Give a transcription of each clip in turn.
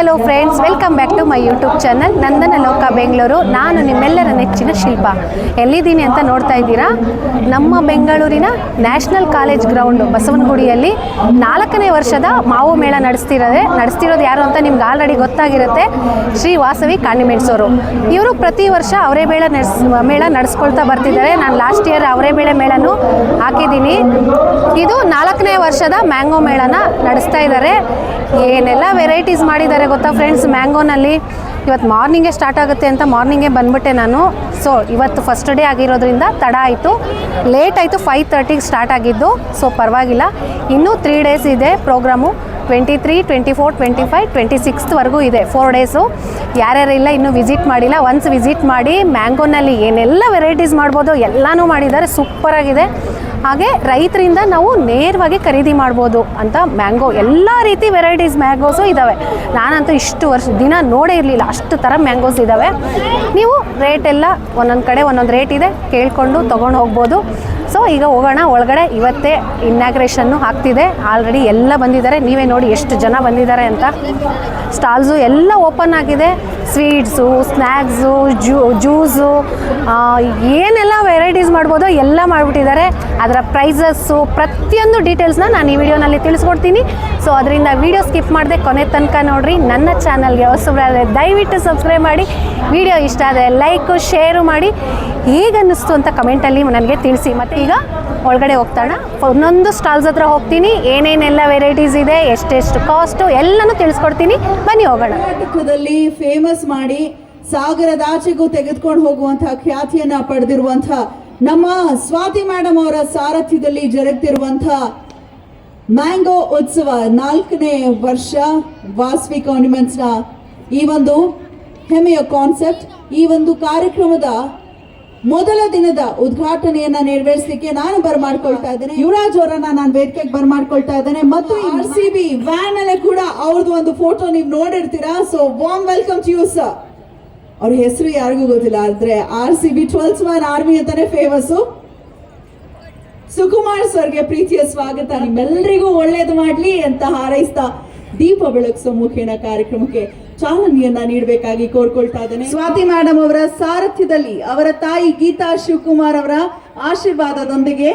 Hello friends, welcome back to my YouTube channel Nandana Loka Bengaluru. ನಾನು ನಿಮ್ಮೆಲ್ಲರ ನೆಚ್ಚಿನ ಶಿಲ್ಪ. ಎಲ್ಲಿದ್ದೀನಿ ಅಂತ ನೋಡ್ತಾ ಇದ್ದೀರಾ? ನಮ್ಮ ಬೆಂಗಳೂರಿನ ನ್ಯಾಷನಲ್ ಕಾಲೇಜ್ ಗ್ರೌಂಡು ಬಸವನಗುಡಿಯಲ್ಲಿ 4ನೇ ವರ್ಷದ ಮಾವು ಮೇಳ ನಡೆಸ್ತಿರೋದು ಯಾರು ಅಂತ ನಿಮ್ಗೆ ಆಲ್ರೆಡಿ ಗೊತ್ತಾಗಿರುತ್ತೆ. ಶ್ರೀ ವಾಸವಿ ಕಾಂಡಿಮೆಂಟ್ಸ್ ಅವರು. ಇವರು ಪ್ರತಿ ವರ್ಷ ಅವರೇ ಮೇಳ ನಡೆಸ್ಕೊಳ್ತಾ ಬರ್ತಿದ್ದಾರೆ. ನಾನು ಲಾಸ್ಟ್ ಇಯರ್ ಅವರೇ ಮೇಳನೂ ಹಾಕಿದ್ದೀನಿ. ಇದು 4ನೇ ವರ್ಷದ ಮ್ಯಾಂಗೋ ಮೇಳನ ನಡೆಸ್ತಾ ಇದ್ದಾರೆ. ಏನೆಲ್ಲ ವೆರೈಟೀಸ್ ಮಾಡಿದ್ದಾರೆ ಗೊತ್ತಾ ಫ್ರೆಂಡ್ಸ್. ಮ್ಯಾಂಗೋನಲ್ಲಿ ಇವತ್ತು ಮಾರ್ನಿಂಗೇ ಸ್ಟಾರ್ಟ್ ಆಗುತ್ತೆ ಅಂತ ಮಾರ್ನಿಂಗೇ ಬಂದುಬಿಟ್ಟೆ ನಾನು. ಸೊ ಇವತ್ತು ಫಸ್ಟ್ ಡೇ ಆಗಿರೋದ್ರಿಂದ ತಡ ಆಯಿತು, ಲೇಟ್ ಆಯಿತು. 5:30ಗೆ ಸ್ಟಾರ್ಟ್ ಆಗಿದ್ದು. ಸೊ ಪರವಾಗಿಲ್ಲ, ಇನ್ನೂ 3 ಡೇಸ್ ಇದೆ ಪ್ರೋಗ್ರಾಮು. 23, 24, 25, 26ವರೆಗೂ ಇದೆ. 4 ಡೇಸು. ಯಾರ್ಯಾರಿಲ್ಲ ಇನ್ನೂ ವಿಸಿಟ್ ಮಾಡಿಲ್ಲ, ಒನ್ಸ್ ವಿಸಿಟ್ ಮಾಡಿ. ಮ್ಯಾಂಗೋನಲ್ಲಿ ಏನೆಲ್ಲ ವೆರೈಟೀಸ್ ಮಾಡ್ಬೋದು ಎಲ್ಲನೂ ಮಾಡಿದ್ದಾರೆ. ಸೂಪರಾಗಿದೆ. ಹಾಗೆ ರೈತರಿಂದ ನಾವು ನೇರವಾಗಿ ಖರೀದಿ ಮಾಡ್ಬೋದು ಅಂತ ಮ್ಯಾಂಗೋ ಎಲ್ಲ ರೀತಿ ವೆರೈಟೀಸ್ ಮ್ಯಾಂಗೋಸು ಇದ್ದಾವೆ. ನಾನಂತೂ ಇಷ್ಟು ದಿನ ನೋಡೇ ಇರಲಿಲ್ಲ, ಅಷ್ಟು ಥರ ಮ್ಯಾಂಗೋಸ್ ಇದ್ದಾವೆ. ನೀವು ರೇಟೆಲ್ಲ ಒಂದೊಂದು ಕಡೆ ಒಂದೊಂದು ರೇಟ್ ಇದೆ, ಕೇಳಿಕೊಂಡು ತೊಗೊಂಡು ಹೋಗ್ಬೋದು. ಸೊ ಈಗ ಹೋಗೋಣ ಒಳಗಡೆ. ಇವತ್ತೇ ಇನ್ನಾಗ್ರೇಷನ್ನು ಆಗ್ತಿದೆ. ಆಲ್ರೆಡಿ ಎಲ್ಲ ಬಂದಿದ್ದಾರೆ. ನೀವೇ ನೋಡಿ ಎಷ್ಟು ಜನ ಬಂದಿದ್ದಾರೆ ಅಂತ. ಸ್ಟಾಲ್ಸು ಎಲ್ಲ ಓಪನ್ ಆಗಿದೆ. ಸ್ವೀಟ್ಸು, ಸ್ನ್ಯಾಕ್ಸು, ಜ್ಯೂಸು, ಏನೆಲ್ಲ ವೆರೈಟೀಸ್ ಮಾಡ್ಬೋದೋ ಎಲ್ಲ ಮಾಡಿಬಿಟ್ಟಿದ್ದಾರೆ. ಅದರ ಪ್ರೈಸಸ್ಸು ಪ್ರತಿಯೊಂದು ಡೀಟೇಲ್ಸ್ನ ನಾನು ಈ ವಿಡಿಯೋನಲ್ಲಿ ತಿಳಿಸ್ಕೊಡ್ತೀನಿ. ಸೊ ಅದರಿಂದ ವಿಡಿಯೋ ಸ್ಕಿಪ್ ಮಾಡದೆ ಕೊನೆ ತನಕ ನೋಡಿರಿ. ನನ್ನ ಚಾನಲ್ಗೆ ಹೊಸಬರಾದರೆ ದಯವಿಟ್ಟು ಸಬ್ಸ್ಕ್ರೈಬ್ ಮಾಡಿ. ವಿಡಿಯೋ ಇಷ್ಟ ಆದರೆ ಲೈಕು ಶೇರು ಮಾಡಿ. ಹೇಗನ್ನಿಸ್ತು ಅಂತ ಕಮೆಂಟಲ್ಲಿ ನನಗೆ ತಿಳಿಸಿ. ಮತ್ತು ಈಗ ಒಳಗಡೆ ಹೋಗ್ತಾಣ. ಒಂದೊಂದು ಸ್ಟಾಲ್ಸ್ ಹತ್ರ ಹೋಗ್ತೀನಿ. ಏನೇನೆಲ್ಲ ವೆರೈಟೀಸ್ ಇದೆ, ಎಷ್ಟೆಷ್ಟು ಕಾಸ್ಟು ಎಲ್ಲನೂ ತಿಳಿಸ್ಕೊಡ್ತೀನಿ. ಬನ್ನಿ ಹೋಗೋಣ. ಕರ್ನಾಟಕದಲ್ಲಿ ಫೇಮಸ್ ಮಾಡಿ ಸಾಗರದಾಚೆಗೂ ತೆಗೆದುಕೊಂಡು ಹೋಗುವಂತಹ ಖ್ಯಾತಿಯನ್ನ ಪಡೆದಿರುವಂತಹ ನಮ್ಮ ಸ್ವಾತಿ ಮೇಡಮ್ ಅವರ ಸಾರಥ್ಯದಲ್ಲಿ ಜರುಗುತ್ತಿರುವಂತಹ ಮ್ಯಾಂಗೋ ಉತ್ಸವ 4ನೇ ವರ್ಷ ವಾಸವಿ ಕಾಂಡಿಮೆಂಟ್ಸ್ ನ ಈ ಒಂದು ಹೆಮ್ಮೆಯ ಕಾನ್ಸೆಪ್ಟ್, ಈ ಒಂದು ಕಾರ್ಯಕ್ರಮದ ಮೊದಲ ದಿನದ ಉದ್ಘಾಟನೆಯನ್ನ ನೆರವೇರಿಸಲಿಕ್ಕೆ ನಾನು ಬರ್ಮಾಡ್ಕೊಳ್ತಾ ಇದ್ದೇನೆ. ಯುವರಾಜ್ ಅವರನ್ನ ನಾನು ವೇದಿಕೆಗೆ ಬರ್ಮಾಡ್ಕೊಳ್ತಾ ಇದ್ದೇನೆ. ಮತ್ತು RCB ವ್ಯಾನ್ ಅಲ್ಲೇ ಕೂಡ ಅವ್ರದ್ದು ಒಂದು ಫೋಟೋ ನೀವು ನೋಡಿರ್ತೀರಾ. So warm welcome to you sir. ಅವ್ರ ಹೆಸರು ಯಾರಿಗೂ ಗೊತ್ತಿಲ್ಲ, ಆದ್ರೆ RCB 12th Man Army ಅಂತಾನೆ ಫೇಮಸ್. ಸುಕುಮಾರ್ ಸರ್ಗೆ ಪ್ರೀತಿಯ ಸ್ವಾಗತ. ನಿಮ್ಮೆಲ್ಲರಿಗೂ ಒಳ್ಳೇದು ಮಾಡ್ಲಿ ಅಂತ ಹಾರೈಸ್ತಾ ದೀಪ ಬೆಳಗಿಸೋ ಮುಖೇನ ಕಾರ್ಯಕ್ರಮಕ್ಕೆ ಚಾಲನೆಯನ್ನ ನೀಡಬೇಕಾಗಿ ಕೋರ್ಕೊಳ್ತಾ ಇದ್ದೇನೆ. ಸ್ವಾತಿ ಮೇಡಮ್ ಅವರ ಸಾರಥ್ಯದಲ್ಲಿ ಅವರ ತಾಯಿ ಗೀತಾ ಶಿವಕುಮಾರ್ ಅವರ ಆಶೀರ್ವಾದದೊಂದಿಗೆ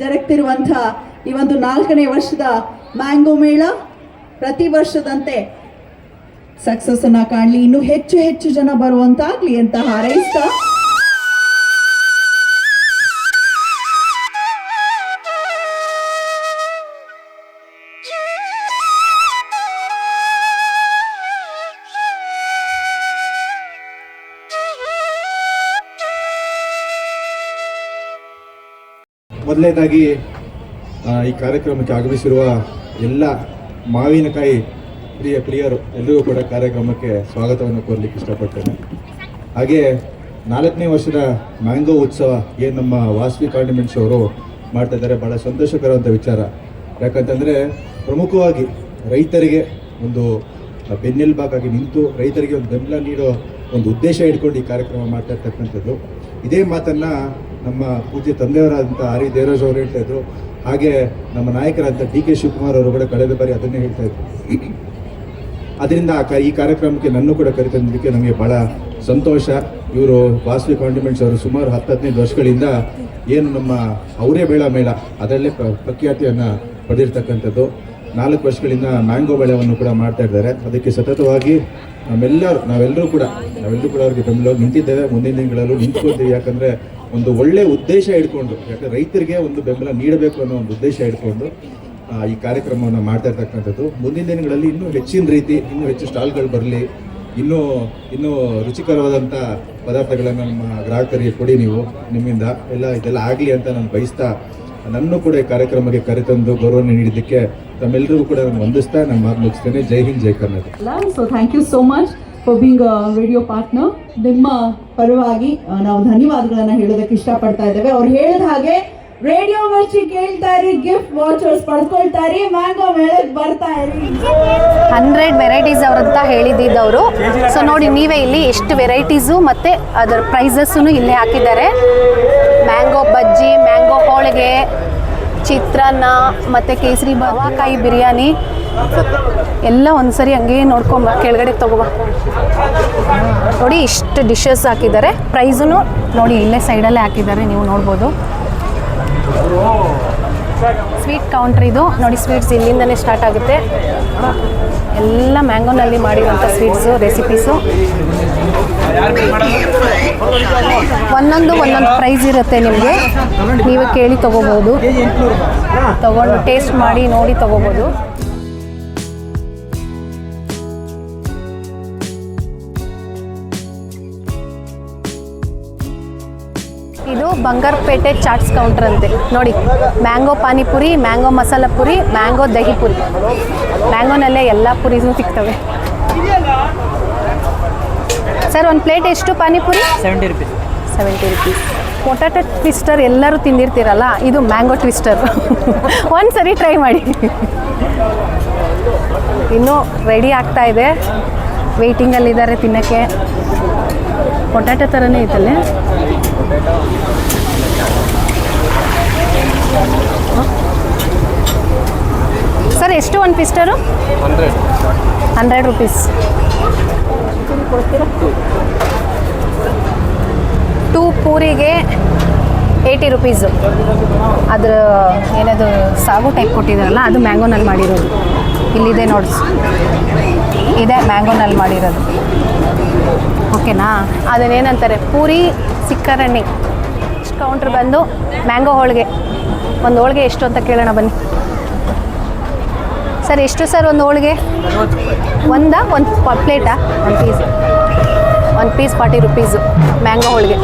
ಜರುಗುತ್ತಿರುವಂತಹ ಈ ಒಂದು 4ನೇ ವರ್ಷದ ಮ್ಯಾಂಗೋ ಮೇಳ ಪ್ರತಿ ವರ್ಷದಂತೆ ಸಕ್ಸಸ್ ಅನ್ನ ಕಾಣಲಿ, ಇನ್ನು ಹೆಚ್ಚು ಹೆಚ್ಚು ಜನ ಬರುವಂತಾಗ್ಲಿ ಅಂತ ಹಾರೈಸ್ತಾ ಮೊದಲನೇದಾಗಿ ಈ ಕಾರ್ಯಕ್ರಮಕ್ಕೆ ಆಗಮಿಸಿರುವ ಎಲ್ಲ ಮಾವಿನಕಾಯಿ ಪ್ರಿಯರು ಎಲ್ಲರಿಗೂ ಕೂಡ ಕಾರ್ಯಕ್ರಮಕ್ಕೆ ಸ್ವಾಗತವನ್ನು ಕೋರಲಿಕ್ಕೆ ಇಷ್ಟಪಡ್ತೇನೆ. ಹಾಗೆ 4ನೇ ವರ್ಷದ ಮ್ಯಾಂಗೋ ಉತ್ಸವ ಏನು ನಮ್ಮ ವಾಸವಿ ಕಾಂಡಿಮೆಂಟ್ಸ್ ಅವರು ಮಾಡ್ತಾ ಇದ್ದಾರೆ, ಭಾಳ ಸಂತೋಷಕರವಾದ ವಿಚಾರ. ಯಾಕಂತಂದರೆ ಪ್ರಮುಖವಾಗಿ ರೈತರಿಗೆ ಒಂದು ಬೆನ್ನೆಲುಬಾಗಿ ನಿಂತು ರೈತರಿಗೆ ಒಂದು ಬೆಂಬಲ ನೀಡೋ ಒಂದು ಉದ್ದೇಶ ಇಟ್ಕೊಂಡು ಈ ಕಾರ್ಯಕ್ರಮ ಮಾಡ್ತಾ ಇರ್ತಕ್ಕಂಥದ್ದು. ಇದೇ ಮಾತನ್ನು ನಮ್ಮ ಪೂಜ್ಯ ತಂದೆಯವರಾದಂಥ ಆರ್ ವಿ ದೇವರಾಜ್ ಅವರು ಹೇಳ್ತಾ ಇದ್ರು. ಹಾಗೆ ನಮ್ಮ ನಾಯಕರಾದಂಥ DK ಶಿವಕುಮಾರ್ ಅವರು ಕೂಡ ಕಳೆದ ಬಾರಿ ಅದನ್ನೇ ಹೇಳ್ತಾ ಇದ್ರು. ಅದರಿಂದ ಈ ಕಾರ್ಯಕ್ರಮಕ್ಕೆ ನನ್ನೂ ಕೂಡ ಕರೆತಂದಿದ್ದಕ್ಕೆ ನಮಗೆ ಭಾಳ ಸಂತೋಷ. ಇವರು ವಾಸವಿ ಕಾಂಡಿಮೆಂಟ್ಸ್ ಅವರು ಸುಮಾರು 10-15 ವರ್ಷಗಳಿಂದ ಏನು ನಮ್ಮ ಅವರೇ ಮೇಳ ಅದರಲ್ಲೇ ಪ್ರಖ್ಯಾತಿಯನ್ನು ಪಡೆದಿರ್ತಕ್ಕಂಥದ್ದು. 4 ವರ್ಷಗಳಿಂದ ಮ್ಯಾಂಗೋ ಬೆಳೆಯನ್ನು ಕೂಡ ಮಾಡ್ತಾ ಇದ್ದಾರೆ. ಅದಕ್ಕೆ ಸತತವಾಗಿ ನಾವೆಲ್ಲರೂ ಕೂಡ ಅವ್ರಿಗೆ ಬೆಂಬಲ ನಿಂತಿದ್ದೇವೆ. ಮುಂದಿನ ದಿನಗಳಲ್ಲೂ ನಿಂತ್ಕೊಳ್ತೀವಿ. ಯಾಕಂದರೆ ಒಂದು ಒಳ್ಳೆಯ ಉದ್ದೇಶ ಇಟ್ಕೊಂಡು, ಯಾಕಂದರೆ ರೈತರಿಗೆ ಒಂದು ಬೆಂಬಲ ನೀಡಬೇಕು ಅನ್ನೋ ಒಂದು ಉದ್ದೇಶ ಇಟ್ಕೊಂಡು ಈ ಕಾರ್ಯಕ್ರಮವನ್ನು ಮಾಡ್ತಾ ಇರ್ತಕ್ಕಂಥದ್ದು. ಮುಂದಿನ ದಿನಗಳಲ್ಲಿ ಇನ್ನೂ ಹೆಚ್ಚು ಸ್ಟಾಲ್ಗಳು ಬರಲಿ, ಇನ್ನೂ ರುಚಿಕರವಾದಂಥ ಪದಾರ್ಥಗಳನ್ನು ನಮ್ಮ ಗ್ರಾಹಕರಿಗೆ ಕೊಡಿ. ನೀವು ನಿಮ್ಮಿಂದ ಇದೆಲ್ಲ ಆಗಲಿ ಅಂತ ನಾನು ಬಯಸ್ತಾ, ನನ್ನೂ ಕೂಡ ಈ ಕಾರ್ಯಕ್ರಮಕ್ಕೆ ಕರೆತಂದು ಗೌರವವನ್ನು ನೀಡಿದ್ದಕ್ಕೆ ತಮ್ಮೆಲ್ಲರಿಗೂ ಕೂಡ ನಾನು ವಂದಿಸ್ತಾ ನನ್ನ ಮಾತು ಮುಗಿಸ್ತೇನೆ. ಜೈ ಹಿಂದ್, ಜೈ Karnataka. So thank you so much for being radio partner. ನಿಮ್ಮ ಪರವಾಗಿ ನಾವು ಧನ್ಯವಾದಗಳನ್ನ ಹೇಳೋದಕ್ಕೆ ಇಷ್ಟಪಡ್ತಾ ಇದ್ದೇವೆ. ಅವ್ರು ಹೇಳಿದ ಹಾಗೆ ರೇಡಿಯೋ ಮಿರ್ಚಿ ಕೇಳ್ತಾ ಇರಿ, ಗಿಫ್ಟ್ ವಾಚರ್ಸ್ ಪಡ್ಕೊಳ್ತಾ ಇರಿ, ಮ್ಯಾಂಗೋ ಮೇಳಕ್ಕೆ ಬರ್ತಾ ಇರಿ. 100 ವೆರೈಟೀಸ್ ಅವ್ರಂತ ಹೇಳಿದ್ದವರು. ಸೊ ನೋಡಿ ನೀವೇ ಇಲ್ಲಿ ಎಷ್ಟು ವೆರೈಟೀಸು ಮತ್ತು ಅದರ ಪ್ರೈಸಸ್ಸು ಇಲ್ಲೇ ಹಾಕಿದ್ದಾರೆ. ಮ್ಯಾಂಗೋ ಬಜ್ಜಿ, ಮ್ಯಾಂಗೋ ಹೋಳಿಗೆ, ಚಿತ್ರಾನ್ನ ಮತ್ತು ಕೇಸರಿ ಬಾತ್ ಬಿರಿಯಾನಿ ಎಲ್ಲ ಒಂದ್ಸರಿ ಹಂಗೆ ನೋಡ್ಕೊಂಬ ಕೆಳಗಡೆ ತಗೋಬ. ನೋಡಿ ಇಷ್ಟು ಡಿಶಸ್ ಹಾಕಿದ್ದಾರೆ. ಪ್ರೈಸೂ ನೋಡಿ ಇಲ್ಲೇ ಸೈಡಲ್ಲೇ ಹಾಕಿದ್ದಾರೆ, ನೀವು ನೋಡ್ಬೋದು. ಸ್ವೀಟ್ ಕೌಂಟ್ರ್ ಇದು ನೋಡಿ. ಸ್ವೀಟ್ಸ್ ಇಲ್ಲಿಂದನೇ ಸ್ಟಾರ್ಟ್ ಆಗುತ್ತೆ. ಎಲ್ಲ ಮ್ಯಾಂಗೋನಲ್ಲಿ ಮಾಡಿರೋಂಥ ಸ್ವೀಟ್ಸು ರೆಸಿಪೀಸು. ಒಂದೊಂದು ಪ್ರೈಸ್ ಇರುತ್ತೆ ನಿಮಗೆ, ನೀವು ಕೇಳಿ ತೊಗೋಬೋದು. ತೊಗೊಂಡು ಟೇಸ್ಟ್ ಮಾಡಿ ನೋಡಿ ತೊಗೋಬೋದು. ಇದು ಬಂಗಾರಪೇಟೆ ಚಾಟ್ಸ್ ಕೌಂಟರ್ ಅಂತೆ ನೋಡಿ. Mango panipuri, mango masala puri, mango dahi puri. ಮ್ಯಾಂಗೋನಲ್ಲೇ ಎಲ್ಲ ಪುರಿನೂ ಸಿಗ್ತವೆ. ಸರ್ ಒಂದು ಪ್ಲೇಟ್ ಎಷ್ಟು panipuri? 70 rupees. 70 rupees. Potato twister ಎಲ್ಲರೂ ತಿಂದಿರ್ತೀರಲ್ಲ, ಇದು ಮ್ಯಾಂಗೋ ಟ್ವಿಸ್ಟರ್. ಒಂದು ಸರಿ ಟ್ರೈ ಮಾಡಿ. ಇನ್ನೂ ರೆಡಿ ಆಗ್ತಾ ಇದೆ, ವೆಯ್ಟಿಂಗಲ್ಲಿದ್ದಾರೆ ತಿನ್ನೋಕ್ಕೆ. ಪೊಟ್ಯಾಟೊ ಥರನೇ ಐತಲ್ಲೇ. ಸರ್ ಎಷ್ಟು ಒಂದು ಟ್ವಿಸ್ಟರು? 100 rupees. 2 ಪೂರಿಗೆ 80 rupees. ಅದ್ರ ಏನದು ಸಾಗು ಟೈಪ್ ಕೊಟ್ಟಿದ್ದಾರಲ್ಲ, ಅದು ಮ್ಯಾಂಗೋನಲ್ಲಿ ಮಾಡಿರೋದು. ಇಲ್ಲಿದೆ ನೋಡಿ, ಇದೆ ಮ್ಯಾಂಗೋನಲ್ಲಿ ಮಾಡಿರೋದು. ಓಕೆನಾ? ಅದನ್ನೇನಂತಾರೆ, ಪೂರಿ ಸಿಕ್ಕರಣಿ. ಕೌಂಟ್ರ್ ಬಂದು ಮ್ಯಾಂಗೋ ಹೋಳಿಗೆ. ಒಂದು ಹೋಳಿಗೆ ಎಷ್ಟು ಅಂತ ಕೇಳೋಣ ಬನ್ನಿ. ಸರ್ ಎಷ್ಟು ಸರ್ ಒಂದು ಹೋಳಿಗೆ? ಒಂದು ಪ್ಲೇಟಾ? ಒಂದು ಪೀಸ್ 40 rupees ಮ್ಯಾಂಗೋ ಹೋಳಿಗೆ.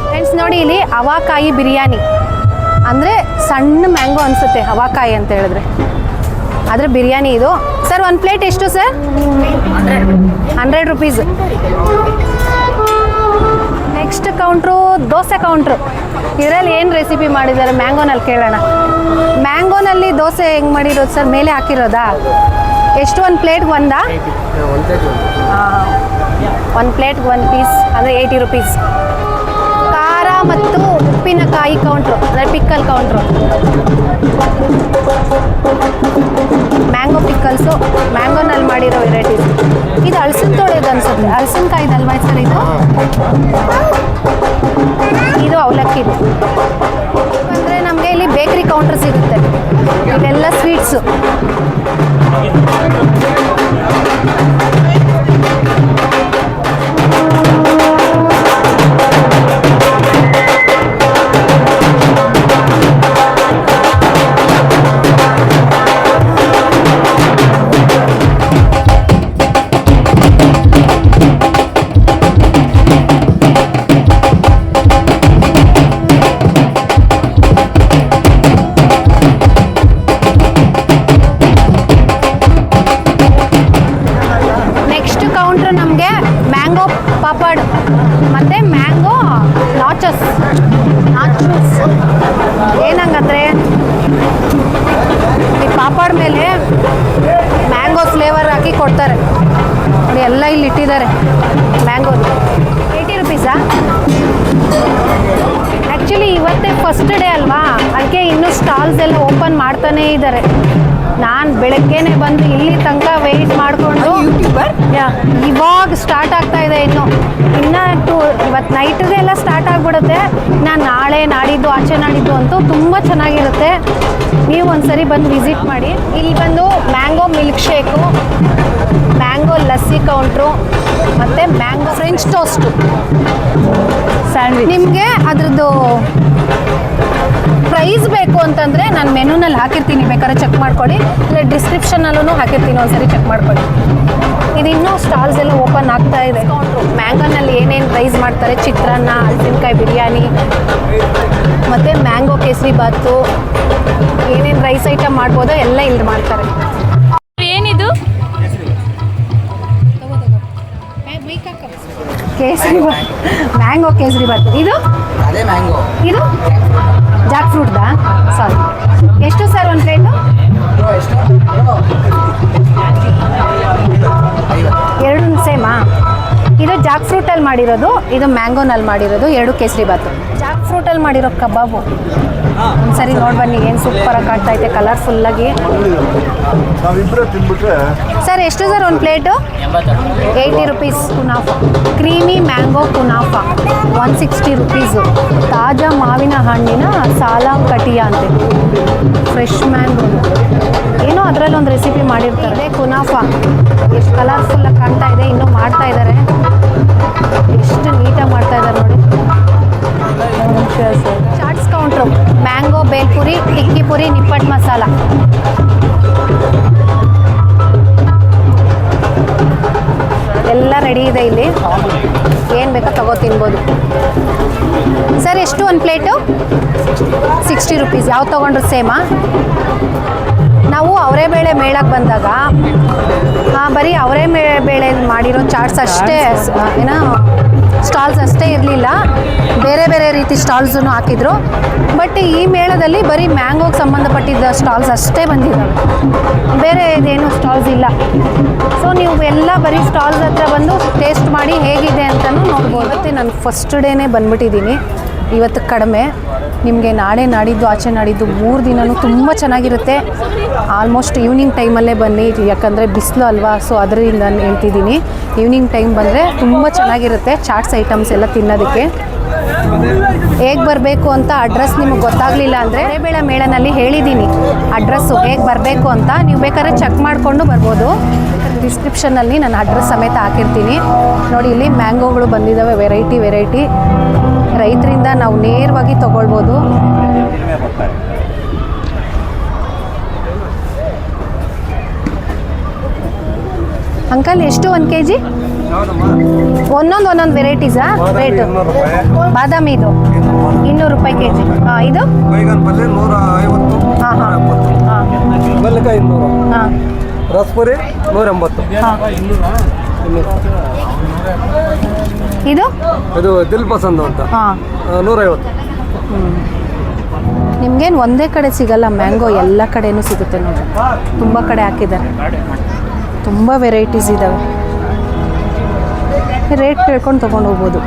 ಫ್ರೆಂಡ್ಸ್ ನೋಡಿ, ಇಲ್ಲಿ ಹವಾಕಾಯಿ ಬಿರಿಯಾನಿ ಅಂದರೆ ಸಣ್ಣ ಮ್ಯಾಂಗೋ ಅನಿಸುತ್ತೆ ಹವಾಕಾಯಿ ಅಂತ ಹೇಳಿದ್ರೆ, ಆದರೆ ಬಿರಿಯಾನಿ ಇದು. ಸರ್ ಒಂದು ಪ್ಲೇಟ್ ಎಷ್ಟು sir? 100 rupees. Next counter dosa counter. ಇದರಲ್ಲಿ ಏನು ರೆಸಿಪಿ ಮಾಡಿದ್ದಾರೆ ಮ್ಯಾಂಗೋನಲ್ಲಿ ಕೇಳೋಣ. ಮ್ಯಾಂಗೋನಲ್ಲಿ ದೋಸೆ ಹೆಂಗೆ ಮಾಡಿರೋದು ಸರ್? ಮೇಲೆ ಹಾಕಿರೋದಾ? ಎಷ್ಟು ಒಂದು ಪ್ಲೇಟ್ಗೆ ಒಂದಾ? ಒಂದು ಪ್ಲೇಟ್ಗೆ 1 ಪೀಸ್ ಅಂದರೆ 80 rupees. ಖಾರ ಮತ್ತು ಉಪ್ಪಿನಕಾಯಿ ಕೌಂಟ್ರು ಅಂದರೆ ಪಿಕ್ಕಲ್ ಕೌಂಟ್ರು. ಮ್ಯಾಂಗೋ ಪಿಕ್ಕಲ್ಸು, ಮ್ಯಾಂಗೋನಲ್ಲಿ ಮಾಡಿರೋ ವೆರೈಟೀಸ್. ಇದು ಹಲಸಿನ ತೊಳೆಯೋದು ಅನ್ಸುತ್ತೆ, ಹಲಸಿನಕಾಯಿದಲ್ವಾ ಸರ್ ಇದು? ಇದು ಅವಲಕ್ಕಿದು. ಅಂದರೆ ನಮಗೆ ಇಲ್ಲಿ ಬೇಕ್ರಿ ಕೌಂಟರ್ ಸಿಗುತ್ತೆ. ಇಲ್ಲೆಲ್ಲ ಸ್ವೀಟ್ಸು. ಪಾಪಡ್ ಮತ್ತು ಮ್ಯಾಂಗೋ ನಾಚಸ್. ಏನಂಗಂದರೆ ಈ ಪಾಪಡ್ ಮೇಲೆ ಮ್ಯಾಂಗೋ ಫ್ಲೇವರ್ ಹಾಕಿ ಕೊಡ್ತಾರೆ ನೋಡಿ. ಎಲ್ಲ ಇಲ್ಲಿ ಇಟ್ಟಿದ್ದಾರೆ ಮ್ಯಾಂಗೋದು. 80 rupees. ಆ್ಯಕ್ಚುಲಿ ಇವತ್ತೇ ಫಸ್ಟ್ ಡೇ ಅಲ್ವಾ, ಅದಕ್ಕೆ ಇನ್ನೂ ಸ್ಟಾಲ್ಸ್ ಎಲ್ಲ ಓಪನ್ ಮಾಡ್ತಾನೇ ಇದ್ದಾರೆ. ನಾನು ಬೆಳಗ್ಗೆನೆ ಬಂದು ಇಲ್ಲಿ ತನಕ ವೆಯ್ಟ್ ಮಾಡಿಕೊಂಡು ಇವಾಗ ಸ್ಟಾರ್ಟ್ ಆಗ್ತಾ ಇದೆ. ಇನ್ನೂ ಇವತ್ತು ನೈಟ್ಗೆ ಎಲ್ಲ ಸ್ಟಾರ್ಟ್ ಆಗಿಬಿಡುತ್ತೆ. ನಾನು ನಾಳೆ ನಾಡಿದ್ದು ಆಚೆ ನಾಡಿದ್ದು ಅಂತೂ ತುಂಬ ಚೆನ್ನಾಗಿರುತ್ತೆ. ನೀವು ಒಂದ್ಸರಿ ಬಂದು ವಿಸಿಟ್ ಮಾಡಿ. ಇಲ್ಲಿ ಬಂದು mango milk shake, mango lassi counter ಮತ್ತು ಮ್ಯಾಂಗೋ ಫ್ರೆಂಚ್ ಟೋಸ್ಟು ಸ್ಯಾಂಡ್ವಿಚ್. ನಿಮಗೆ ಅದ್ರದ್ದು ಪ್ರೈಸ್ ಬೇಕು ಅಂತಂದರೆ ನಾನು ಮೆನುನಲ್ಲಿ ಹಾಕಿರ್ತೀನಿ, ಬೇಕಾದ್ರೆ ಚೆಕ್ ಮಾಡ್ಕೊಳ್ಳಿ. ಇಲ್ಲ ಡಿಸ್ಕ್ರಿಪ್ಷನಲ್ಲೂ ಹಾಕಿರ್ತೀನಿ, ಒಂದ್ಸರಿ ಚೆಕ್ ಮಾಡ್ಕೊಳ್ಳಿ. ಇದು ಇನ್ನೂ ಸ್ಟಾಲ್ಸ್ ಎಲ್ಲ ಓಪನ್ ಆಗ್ತಾ ಇದೆ. ಮ್ಯಾಂಗೋನಲ್ಲಿ ಏನೇನು ಪ್ರೈಸ್ ಮಾಡ್ತಾರೆ, ಚಿತ್ರಾನ್ನ, ಹಲಸಿನಕಾಯಿ ಬಿರಿಯಾನಿ ಮತ್ತು ಮ್ಯಾಂಗೋ ಕೇಸರಿ ಬಾತು, ಏನೇನು ರೈಸ್ ಐಟಮ್ ಮಾಡ್ಬೋದೋ ಎಲ್ಲ ಇಲ್ಲಿ ಮಾಡ್ತಾರೆ. ಏನಿದು? ಕೇಸರಿ ಬಾತ್, ಮ್ಯಾಂಗೋ ಕೇಸರಿ ಬಾತ್. ಇದು ಅದೇ ಮ್ಯಾಂಗೋ. ಇದು ಜಾಕ್ ಫ್ರೂಟ್ದಾ? ಸಾರಿ. ಎಷ್ಟು ಸರ್ ಒಂದು ಪ್ಲೇಟು? ಎರಡು ಸೇಮಾ? ಇದು ಜಾಕ್ ಫ್ರೂಟಲ್ಲಿ ಮಾಡಿರೋದು, ಇದು ಮ್ಯಾಂಗೋನಲ್ಲಿ ಮಾಡಿರೋದು. 2 ಕೇಸರಿ ಬಾತು. ಜಾಕ್ ಫ್ರೂಟಲ್ಲಿ ಮಾಡಿರೋ ಕಬಾಬು ಒಂದ್ಸರಿ ನೋಡಿ ಬನ್ನಿ, ಏನು ಸೂಪರಾಗಿ ಕಾಣ್ತಾ ಐತೆ ಕಲರ್ಫುಲ್ಲಾಗಿ. ನಾವಿಬ್ಬರೇ ತಿಂದ್ಬಿಟ್ರೆ ಸರ್ ಎಷ್ಟು ಸರ್ ಒಂದು ಪ್ಲೇಟು? 80 ರುಪೀಸ್. ಕುನಾಫ ಕ್ರೀಮಿ ಮ್ಯಾಂಗೋ ಕುನಾಫ 160 ರುಪೀಸು. ತಾಜಾ ಮಾವಿನ ಹಣ್ಣಿನ ಸಾಲಾಂ ಕಟಿಯಾ ಅಂತೆ, ಫ್ರೆಶ್ ಮ್ಯಾಂಗೋ. ಏನೋ ಅದರಲ್ಲಿ ಒಂದು ರೆಸಿಪಿ ಮಾಡಿರ್ತಾರೆ. ಕುನಾಫ ಎಷ್ಟು ಕಲರ್ಫುಲ್ಲಾಗಿ ಕಾಣ್ತಾ ಇದೆ, ಇನ್ನೂ ಮಾಡ್ತಾ ಇದ್ದಾರೆ. ಎಷ್ಟು ನೀಟಾಗಿ ಮಾಡ್ತಾ ಇದ್ದಾರೆ ನೋಡಿ. ಚಾಟ್ಸ್ ಕೌಂಟ್ರು, ಮ್ಯಾಂಗೋ ಬೇಲ್ಪುರಿ, ಟಿಕ್ಕಿ ಪುರಿ, ನಿಪ್ಪಟ್ಟು ಮಸಾಲ. ಎಲ್ಲ ರೆಡಿ ಇದೆ ಇಲ್ಲಿ, ಏನು ಬೇಕೋ ತಗೋ ತಿನ್ಬೋದು. ಸರ್ ಎಷ್ಟು ಒಂದು ಪ್ಲೇಟು? 60 ರುಪೀಸ್. ಯಾವ್ದು ತೊಗೊಂಡ್ರು ಸೇಮಾ? ನಾವು ಅವರೇ ಬೇಳೆ ಮೇಳಕ್ಕೆ ಬಂದಾಗ ಬರೀ ಅವರೇ ಬೇಳೆ ಮಾಡಿರೋ ಚಾಟ್ಸ್ ಅಷ್ಟೇ, ಏನೋ ಸ್ಟಾಲ್ಸ್ ಅಷ್ಟೇ ಇರಲಿಲ್ಲ, ಬೇರೆ ಬೇರೆ ರೀತಿ ಸ್ಟಾಲ್ಸೂ ಹಾಕಿದ್ರು. ಬಟ್ ಈ ಮೇಳದಲ್ಲಿ ಬರೀ ಮ್ಯಾಂಗೋಗೆ ಸಂಬಂಧಪಟ್ಟಿದ್ದ ಸ್ಟಾಲ್ಸ್ ಅಷ್ಟೇ ಬಂದಿದ್ದಾವೆ, ಬೇರೆ ಇದೇನು ಸ್ಟಾಲ್ಸ್ ಇಲ್ಲ. ಸೊ ನೀವು ಎಲ್ಲ ಬರೀ ಸ್ಟಾಲ್ಸ್ ಹತ್ರ ಬಂದು ಟೇಸ್ಟ್ ಮಾಡಿ ಹೇಗಿದೆ ಅಂತಲೂ ನೋಡ್ಬೋದು. ಮತ್ತು ನಾನು ಫಸ್ಟ್ ಡೇನೇ ಬಂದುಬಿಟ್ಟಿದ್ದೀನಿ, ಇವತ್ತು ಕಡಿಮೆ. ನಿಮಗೆ ನಾಳೆ ನಾಡಿದ್ದು ಆಚೆ ನಾಡಿದ್ದು 3 ದಿನವೂ ತುಂಬ ಚೆನ್ನಾಗಿರುತ್ತೆ. ಆಲ್ಮೋಸ್ಟ್ ಈವ್ನಿಂಗ್ ಟೈಮಲ್ಲೇ ಬನ್ನಿ, ಯಾಕಂದರೆ ಬಿಸಿಲು ಅಲ್ವಾ, ಸೊ ಅದರಿಂದ ನಾನು ಹೇಳ್ತಿದ್ದೀನಿ. ಈವ್ನಿಂಗ್ ಟೈಮ್ ಬಂದರೆ ತುಂಬ ಚೆನ್ನಾಗಿರುತ್ತೆ ಚಾಟ್ಸ್ ಐಟಮ್ಸ್ ಎಲ್ಲ ತಿನ್ನೋದಕ್ಕೆ. ಹೇಗೆ ಬರಬೇಕು ಅಂತ ಅಡ್ರೆಸ್ ನಿಮಗೆ ಗೊತ್ತಾಗಲಿಲ್ಲ ಅಂದರೆ ಬೇಳೆ ಮೇಳನಲ್ಲಿ ಹೇಳಿದ್ದೀನಿ ಅಡ್ರೆಸ್ಸು ಹೇಗೆ ಬರಬೇಕು ಅಂತ, ನೀವು ಬೇಕಾದ್ರೆ ಚೆಕ್ ಮಾಡಿಕೊಂಡು ಬರ್ಬೋದು. ಡಿಸ್ಕ್ರಿಪ್ಷನಲ್ಲಿ ನಾನು ಅಡ್ರೆಸ್ ಸಮೇತ ಹಾಕಿರ್ತೀನಿ ನೋಡಿ. ಇಲ್ಲಿ ಮ್ಯಾಂಗೋಗಳು ಬಂದಿದ್ದಾವೆ, ವೆರೈಟಿ ರೈತರಿಂದ ನಾವು ನೇರವಾಗಿ ತೊಗೊಳ್ಬೋದು. ಅಂಕಲ್ ಎಷ್ಟು 1 kg? ಒಂದೊಂದು ವೆರೈಟೀಸಾ ರೇಟು? ಬಾದಾಮಿ ಇದು 200 ರೂಪಾಯಿ kg. ಹಾಂ, ಇದು ಹಾಂ ಹಾಂ ಹಾಂ, ರಸ್ಪುರಿ 180. ಹಾಂ, ಇದು ದಿಲ್ ಪಸಂದ್ ಅಂತ ಹಾಂ 150. ನಿಮ್ಗೇನು ಒಂದೇ ಕಡೆ ಸಿಗಲ್ಲ ಮ್ಯಾಂಗೋ, ಎಲ್ಲ ಕಡೆನೂ ಸಿಗುತ್ತೆ ನೋಡಿ. ತುಂಬ ಕಡೆ ಹಾಕಿದ್ದಾರೆ, ತುಂಬ ವೆರೈಟೀಸ್ ಇದ್ದಾವೆ. ರೇಟ್ ಕೇಳ್ಕೊಂಡು ತೊಗೊಂಡು ಹೋಗ್ಬೋದು.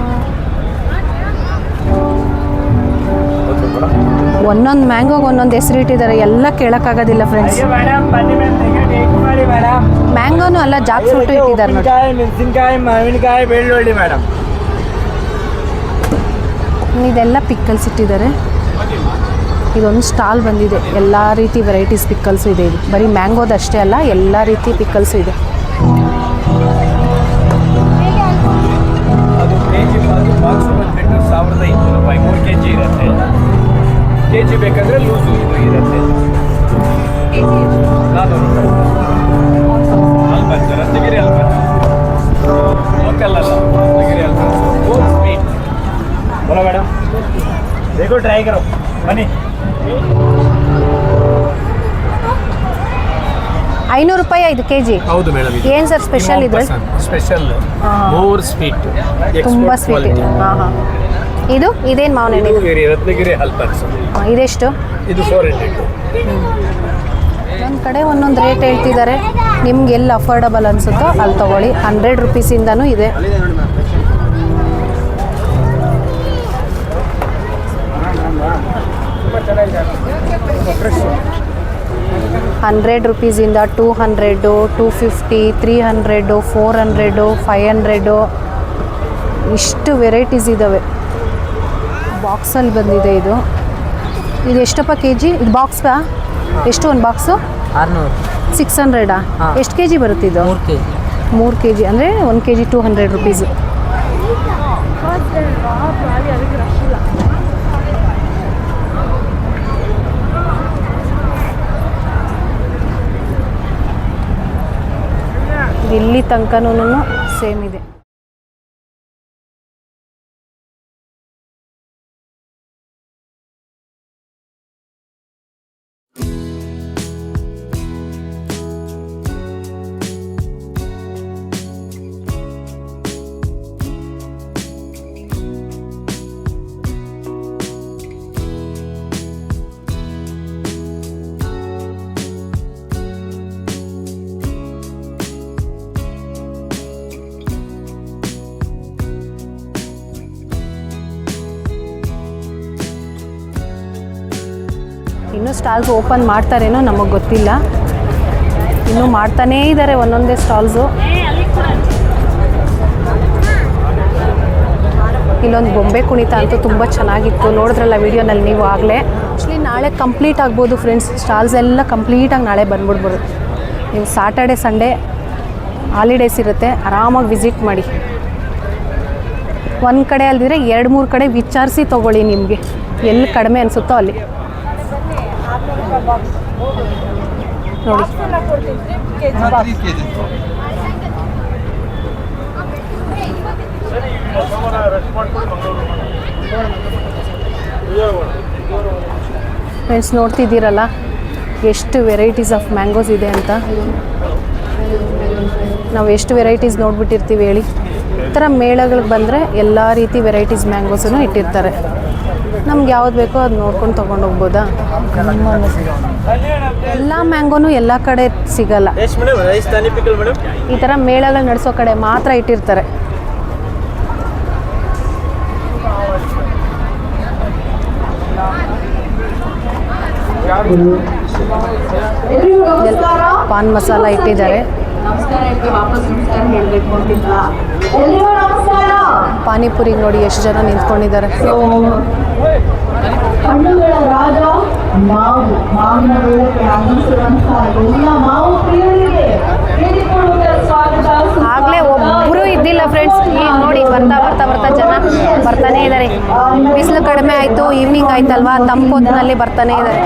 ಒಂದೊಂದು ಮ್ಯಾಂಗೋಗೆ ಒಂದೊಂದು ಹೆಸರು ಇಟ್ಟಿದ್ದಾರೆ, ಎಲ್ಲ ಕೇಳೋಕ್ಕಾಗೋದಿಲ್ಲ ಫ್ರೆಂಡ್ಸ್. ಮ್ಯಾಂಗೋನು ಅಲ್ಲ, ಜಾಕ್ ಫ್ರೂಟು ಇಟ್ಟಿದ್ದಾರೆ ನೋಡಿ. ಮೆಣಸಿನ್ಕಾಯಿ, ಮಾವಿನಕಾಯಿ, ಬೆಳ್ಳುಳ್ಳಿ ಮೇಡಮ್. ಇದೆಲ್ಲ ಪಿಕ್ಕಲ್ಸ್ ಇಟ್ಟಿದ್ದಾರೆ. ಇದೊಂದು ಸ್ಟಾಲ್ ಬಂದಿದೆ, ಎಲ್ಲ ರೀತಿ ವೆರೈಟೀಸ್ ಪಿಕ್ಕಲ್ಸು ಇದೆ. ಇದು ಬರೀ ಮ್ಯಾಂಗೋದಷ್ಟೇ ಅಲ್ಲ, ಎಲ್ಲ ರೀತಿ ಪಿಕ್ಕಲ್ಸು ಇದೆ. ಅದು ಕೆಜಿ ಬಾಕ್ಸ್ ಬಂದುಬಿಟ್ಟು 1500 ರೂಪಾಯಿ 3 kg ಇರುತ್ತೆ. kg ಬೇಕಂದ್ರೆ ಲೂಸು ಇದು ಇರುತ್ತೆ 400 ರೂಪಾಯಿ. ಅಲ್ಬಂಚ ರತ್ನಗಿರಿ ಅಲ್ಬಂಚ ಲೋಕಲ್ ಅಲ್ಲ, ರತ್ನಗಿರಿ ಅಲ್ಬಂಚ ಓಲ್ ಸ್ವೀಟ್. बोलो मैडम, देखो ट्राई करो बनी. 500 ರೂಪಾಯಿ 5 kg. ಹೌದು ಮೇಡಮ್. ಏನು ಸರ್ ಸ್ಪೆಷಲ್ ಇದ್ರೆ? ಸ್ಪೆಷಲ್ ಮೋರ್ ಸ್ವೀಟ್, ತುಂಬ ಸ್ವೀಟ್. ಹಾಂ ಹಾಂ. ಇದೇನು ಮಾವಿನ ಹಣ್ಣು? ರತ್ನಗಿರಿ ಹಲ್ಪನ್ಸ್. ಇದೆಷ್ಟು? ಇದು 400. ಒಂದು ಕಡೆ ಒಂದೊಂದು ರೇಟ್ ಹೇಳ್ತಿದ್ದಾರೆ, ನಿಮ್ಗೆ ಎಲ್ಲಿ ಅಫೋರ್ಡಬಲ್ ಅನಿಸುತ್ತೋ ಅಲ್ಲಿ ತೊಗೊಳ್ಳಿ. 100 ರೂಪೀಸಿಂದನೂ ಇದೆ. ಫ್ರೆಶ್ 100 ರೂಪೀಸಿಂದ 200, 250, 300, 400, 500 ಇಷ್ಟು ವೆರೈಟೀಸ್ ಇದ್ದಾವೆ. ಬಾಕ್ಸಲ್ಲಿ ಬಂದಿದೆ ಇದು. ಇದು ಎಷ್ಟಪ್ಪ kg? ಇದು ಬಾಕ್ಸ್ಗಾ ಎಷ್ಟು? ಒಂದು ಬಾಕ್ಸು 600. ಎಷ್ಟು kg ಬರುತ್ತೆ ಇದು? 3 kg ಅಂದರೆ 1 kg 200 ರೂಪೀಸು. ಇಲ್ಲಿ ತನಕನೂ ಸೇಮ್ ಇದೆ. ಸ್ಟಾಲ್ಸ್ ಓಪನ್ ಮಾಡ್ತಾರೇನೋ ನಮಗೆ ಗೊತ್ತಿಲ್ಲ. ಇನ್ನೂ ಮಾಡ್ತಾನೇ ಇದ್ದಾರೆ ಒಂದೊಂದೇ ಸ್ಟಾಲ್ಸು. ಇಲ್ಲೊಂದು ಬೊಂಬೆ ಕುಣಿತ ಅಂತೂ ತುಂಬ ಚೆನ್ನಾಗಿತ್ತು, ನೋಡಿದ್ರಲ್ಲ ವೀಡಿಯೋನಲ್ಲಿ ನೀವು ಆಗಲೇ. ಆ್ಯಕ್ಚುಲಿ ನಾಳೆ ಕಂಪ್ಲೀಟ್ ಆಗ್ಬೋದು ಫ್ರೆಂಡ್ಸ್, ಸ್ಟಾಲ್ಸ್ ಎಲ್ಲ ಕಂಪ್ಲೀಟಾಗಿ ನಾಳೆ ಬಂದ್ಬಿಡ್ಬೋದು. ನೀವು ಸಾಟರ್ಡೆ ಸಂಡೇ ಹಾಲಿಡೇಸ್ ಇರುತ್ತೆ, ಆರಾಮಾಗಿ ವಿಸಿಟ್ ಮಾಡಿ. ಒಂದು ಕಡೆ ಅಲ್ದಿದ್ರೆ 2-3 ಕಡೆ ವಿಚಾರಿಸಿ ತೊಗೊಳ್ಳಿ, ನಿಮಗೆ ಎಲ್ಲಿ ಕಡಿಮೆ ಅನಿಸುತ್ತೋ ಅಲ್ಲಿ ನೋಡಿ. ಫ್ರೆಂಡ್ಸ್ ನೋಡ್ತಿದ್ದೀರಲ್ಲ ಎಷ್ಟು ವೆರೈಟೀಸ್ ಆಫ್ ಮ್ಯಾಂಗೋಸ್ ಇದೆ ಅಂತ. ನಾವು ಎಷ್ಟು ವೆರೈಟೀಸ್ ನೋಡ್ಬಿಟ್ಟಿರ್ತೀವಿ ಹೇಳಿ. ಈ ಥರ ಮೇಳಗಳಿಗೆ ಬಂದರೆ ಎಲ್ಲ ರೀತಿ ವೆರೈಟೀಸ್ ಮ್ಯಾಂಗೋಸನ್ನು ಇಟ್ಟಿರ್ತಾರೆ. ನಮ್ಗೆ ಯಾವ್ದು ಬೇಕೋ ಅದು ನೋಡ್ಕೊಂಡು ತೊಗೊಂಡು ಹೋಗ್ಬೋದಾ. ಎಲ್ಲ ಮ್ಯಾಂಗೋನು ಎಲ್ಲ ಕಡೆ ಸಿಗಲ್ಲ, ಈ ಥರ ಮೇಳಗಳು ನಡೆಸೋ ಕಡೆ ಮಾತ್ರ ಇಟ್ಟಿರ್ತಾರೆ. ಪಾನ್ ಮಸಾಲ ಇಟ್ಟಿದ್ದಾರೆ. ಪಾನಿಪುರಿಗೆ ನೋಡಿ ಎಷ್ಟು ಜನ ನಿಂತ್ಕೊಂಡಿದ್ದಾರೆ. ಹಣ್ಣುಗಳ ರಾಜ ಮಾವು, ಮಾವಿನ ಬೆಳಕ್ಕೆ ಆನಂದಿಸುವಂತಹ ಎಲ್ಲ ಮಾವು ಪ್ರಿಯರಿಗೆ ಸ್ವಾಗತ. ಆಗಲೇ ಒಬ್ಬರು ಇದ್ದಿಲ್ಲ ಫ್ರೆಂಡ್ಸ್, ಈಗ ನೋಡಿ ಬರ್ತಾ ಬರ್ತಾ ಬರ್ತಾ ಜನ ಬರ್ತಾನೆ ಇದ್ದಾರೆ. ಬಿಸಿಲು ಕಡಿಮೆ ಆಯಿತು, ಈವ್ನಿಂಗ್ ಆಯ್ತಲ್ವಾ, ತಂಪೊತ್ತಿನಲ್ಲಿ ಬರ್ತಾನೆ ಇದ್ದಾರೆ.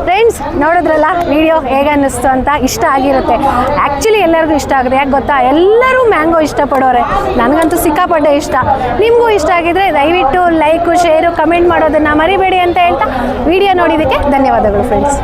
ಫ್ರೆಂಡ್ಸ್ ನೋಡಿದ್ರಲ್ಲ ವಿಡಿಯೋ ಹೇಗೆ ಅನ್ನಿಸ್ತು ಅಂತ. ಇಷ್ಟ ಆಗಿರುತ್ತೆ, ಆ್ಯಕ್ಚುಲಿ ಎಲ್ಲರಿಗೂ ಇಷ್ಟ ಆಗುತ್ತೆ. ಯಾಕೆ ಗೊತ್ತಾ, ಎಲ್ಲರೂ ಮ್ಯಾಂಗೋ ಇಷ್ಟಪಡೋರೆ, ನನಗಂತೂ ಸಿಕ್ಕಾಪಟ್ಟೆ ಇಷ್ಟ. ನಿಮಗೂ ಇಷ್ಟ ಆಗಿದ್ರೆ ದಯವಿಟ್ಟು ಲೈಕು, ಶೇರು, ಕಮೆಂಟ್ ಮಾಡೋದನ್ನು ಮರಿಬೇಡಿ ಅಂತ ಹೇಳ್ತಾ ವಿಡಿಯೋ ನೋಡಿದ್ದಕ್ಕೆ ಧನ್ಯವಾದಗಳು ಫ್ರೆಂಡ್ಸ್.